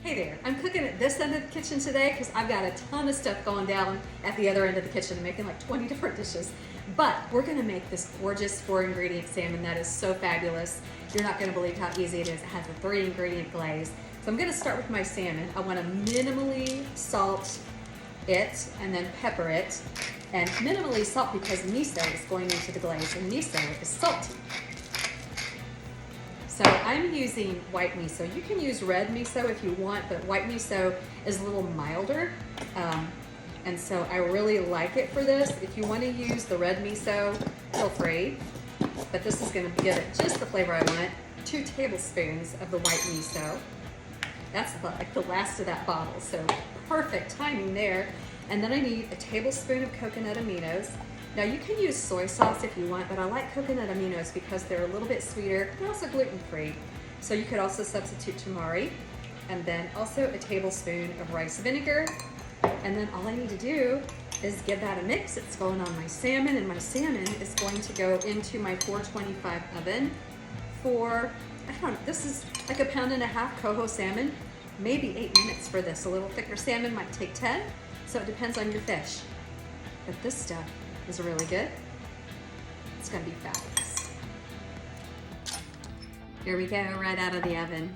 Hey there, I'm cooking at this end of the kitchen today because I've got a ton of stuff going down at the other end of the kitchen. I'm making like 20 different dishes. But we're gonna make this gorgeous 4-ingredient salmon that is so fabulous. You're not gonna believe how easy it is. It has a 3-ingredient glaze. So I'm gonna start with my salmon. I wanna minimally salt it and then pepper it. And minimally salt because miso is going into the glaze and miso is salty. So I'm using white miso. You can use red miso if you want, but white miso is a little milder. And so I really like it for this. If you want to use the red miso, feel free. But this is going to give it just the flavor I want. 2 tablespoons of the white miso. That's like the last of that bottle, so perfect timing there. And then I need a tablespoon of coconut aminos. Now you can use soy sauce if you want, but I like coconut aminos because they're a little bit sweeter. They're also gluten-free. So you could also substitute tamari. And then also a tablespoon of rice vinegar. And then all I need to do is give that a mix. It's going on my salmon, and my salmon is going to go into my 425 oven for, I don't know, this is like 1.5 pounds coho salmon, maybe 8 minutes for this. A little thicker salmon might take 10, so it depends on your fish. But this stuff is really good. It's gonna be fabulous. Here we go, right out of the oven.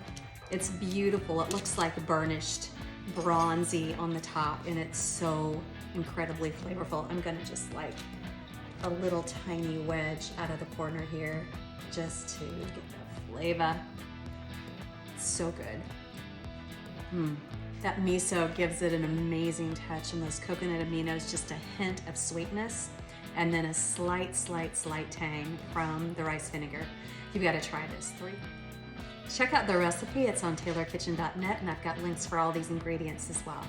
It's beautiful. It looks like burnished, bronzy on the top, and it's so incredibly flavorful. I'm gonna just like a little tiny wedge out of the corner here just to get the flavor. It's so good. That miso gives it an amazing touch, and those coconut aminos, just a hint of sweetness, and then a slight tang from the rice vinegar. You've got to try this. Check out the recipe. It's on taylorkitchen.net, and I've got links for all these ingredients as well.